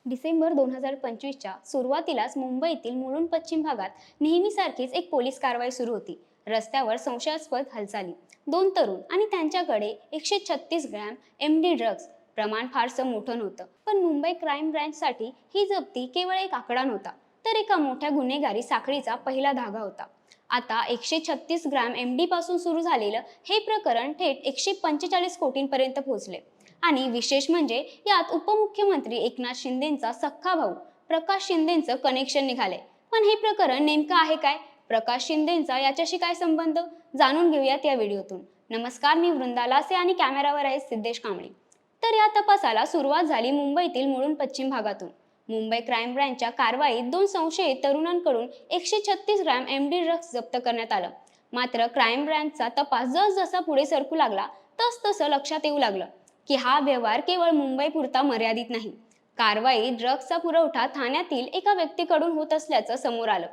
डिसेंबर 2025च्या सुरुवातीलाच मुंबईतील मुलुंड पश्चिम भागात नेहमीसारखीच एक पोलीस कारवाई सुरू होती. रस्त्यावर संशयास्पद हालचाली, दोन तरुण आणि त्यांच्याकडे 136 ग्रॅम एमडी ड्रग्ज. प्रमाण फारसं मोठं नव्हतं, पण मुंबई क्राईम ब्रँचसाठी ही जप्ती केवळ एक आकडा नव्हता, तर एका मोठ्या गुन्हेगारी साखळीचा पहिला धागा होता. आता 136 ग्रॅम एमडी पासून सुरू झालेलं हे प्रकरण थेट 145 कोटींपर्यंत पोहोचले. आणि विशेष म्हणजे यात उपमुख्यमंत्री एकनाथ शिंदेंचा सख्खा भाऊ प्रकाश शिंदेंचं कनेक्शन निघाले. पण हे प्रकरण नेमकं आहे काय? प्रकाश शिंदेंचा याच्याशी काय संबंध? जाणून घेऊयात या व्हिडिओतून. नमस्कार, मी वृंदा लासे आणि कॅमेरावर आहे सिद्धेश कांबळे. तर या तपासाला सुरुवात झाली मुंबईतील मुलुंड पश्चिम भागातून. मुंबई क्राईम ब्रँचच्या कारवाईत दोन संशयित तरुणांकडून 136 ग्रॅम एमडी ड्रग्ज जप्त करण्यात आलं. मात्र क्राईम ब्रँचचा तपास जसजसा पुढे सरकू लागला तसतसं लक्षात येऊ लागलं की हा व्यवहार केवळ मुंबई पुरता मर्यादित नाही. कारवाईत ड्रग्जचा पुरवठा ठाण्यातील एका व्यक्तीकडून होत असल्याचं समोर आलं.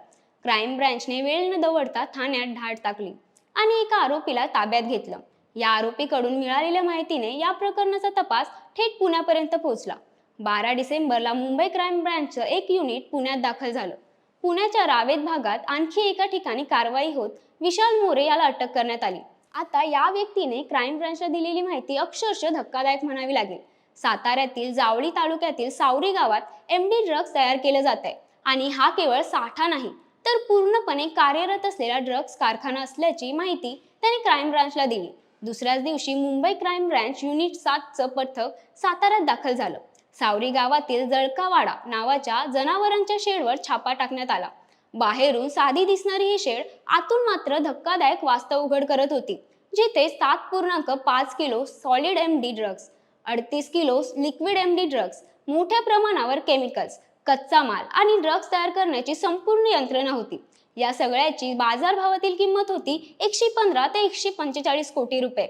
क्राईम ब्रँचने वेळ न दवडता ठाण्यात धाड टाकली आणि एका आरोपीला ताब्यात घेतलं. या आरोपीकडून मिळालेल्या माहितीने या प्रकरणाचा तपास थेट पुण्यापर्यंत पोहोचला. 12 डिसेंबरला मुंबई क्राईम ब्रँचचं एक युनिट पुण्यात दाखल झालं. पुण्याच्या रावेत भागात आणखी एका ठिकाणी कारवाई होत विशाल मोरे याला अटक करण्यात आली. आता या व्यक्तीने क्राईम ब्रँचला दिलेली माहिती अक्षरशः धक्कादायक म्हणावी लागेल. साताऱ्यातील जावळी तालुक्यातील सावरी गावात एमडी ड्रग्ज तयार केले जात आहे आणि हा केवळ साठा नाही, तर पूर्णपणे कार्यरत असलेला ड्रग्ज कारखाना असल्याची माहिती त्याने क्राईम ब्रँचला दिली. दुसऱ्याच दिवशी मुंबई क्राईम ब्रँच युनिट 7चं पथक साताऱ्यात दाखल झालं. सावरी गावातील जळकावाडा नावाच्या जनावरांच्या शेडवर छापा टाकण्यात आला. बाहेरून साधी दिसणारी ही शेड आतून मात्र धक्कादायक वास्तव उघड करत होती, जिथे 7.5 kilo solid MD drugs, 38 kilo liquid MD drugs, मोठ्या प्रमाणावर केमिकल्स, कच्चा माल आणि ड्रग्ज तयार करण्याची संपूर्ण यंत्रणा होती. या सगळ्याची बाजारभावातील किंमत होती 115 ते 145 कोटी रुपये.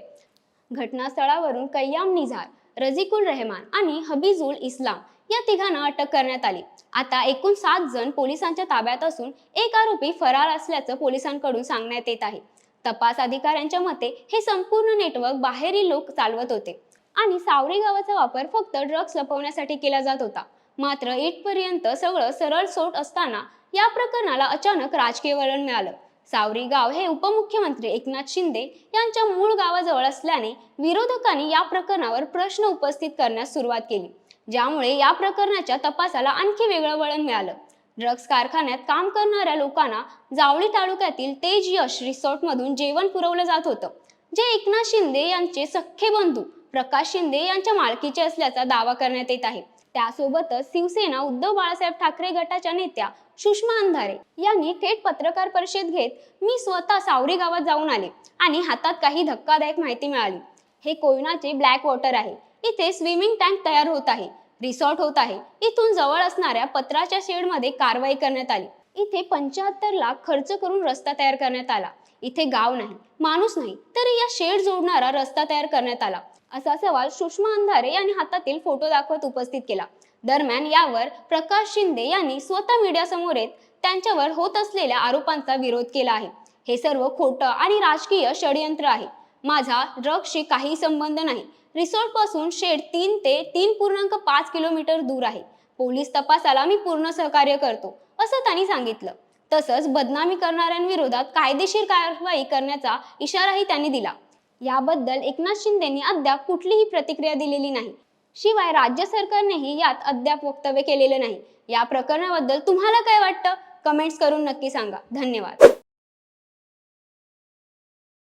घटनास्थळावरून कय्याम निझार, रझिकुल रहमान आणि हबीजुल इस्लाम या तिघांना अटक करण्यात आली. आता एकूण 7 जण पोलिसांच्या ताब्यात असून एक आरोपी फरार असल्याचं पोलिसांकडून सांगण्यात येत आहे. तपास अधिकाऱ्यांच्या मते हे संपूर्ण नेटवर्क बाहेरील लोक चालवत होते आणि सावरी गावाचा वापर फक्त ड्रग्ज लपवण्यासाठी केला जात होता. मात्र इथपर्यंत सगळं सरळ सोट असताना या प्रकरणाला अचानक राजकीय वळण मिळालं. सावरी गाव हे उपमुख्यमंत्री एकनाथ शिंदे यांच्या मूळ गावाजवळ असल्याने विरोधकांनी या प्रकरणावर प्रश्न उपस्थित करण्यास सुरुवात केली, ज्यामुळे या प्रकरणाच्या तपासाला आणखी वेगळं वळण मिळालं. ड्रग्ज कारखान्यात काम करणाऱ्या लोकांना जावळी तालुक्यातील तेज यश रिसॉर्टमधून जेवण पुरवलं जात होतं, जे एकनाथ शिंदे यांचे सख्खे बंधू प्रकाश शिंदे यांच्या मालकीचे असल्याचा दावा करण्यात येत आहे. त्यासोबतच शिवसेना उद्धव बाळासाहेब ठाकरे गटाच्या नेत्या सुषमा अंधारे यांनी थेट पत्रकार परिषद घेत, मी स्वतः सावरी गावात जाऊन आले आणि हातात काही धक्कादायक माहिती मिळाली. हे कोयनाचे ब्लॅक वॉटर आहे. इथे स्विमिंग टँक तयार होत आहे, रिसॉर्ट होत आहे. इथून जवळ असणाऱ्या पत्राच्या शेडमध्ये कारवाई करण्यात आली. इथे 75 लाख खर्च करून रस्ता तयार करण्यात आला. इथे गाव नाही, माणूस नाही, तरी या शेड जोडणारा रस्ता तयार करण्यात आला, असा सवाल सुषमा अंधारे यांनी हातातील फोटो दाखवत उपस्थित केला. दरम्यान यावर प्रकाश शिंदे यांनी स्वतः मीडियासमोर येत त्यांच्यावर होत असलेल्या आरोपांचा विरोध केला आहे. हे सर्व खोटं आणि राजकीय षडयंत्र आहे. माझा ड्रग्जशी काही संबंध नाही. रिसॉर्ट पासून शेड 3 ते 3.5 किलोमीटर दूर आहे. पोलीस तपासाला मी पूर्ण सहकार्य करतो, असं त्यांनी सांगितलं. तसंच बदनामी करणाऱ्यांविरोधात कायदेशीर कारवाई करण्याचा इशाराही त्यांनी दिला. याबद्दल एकनाथ शिंदेंनी अद्याप कुठलीही प्रतिक्रिया दिलेली नाही. शिवाय राज्य सरकारनेही यात अद्याप वक्तव्य केलेलं नाही. या प्रकरणाबद्दल तुम्हाला काय वाटतं? कमेंट्स करून नक्की सांगा. धन्यवाद.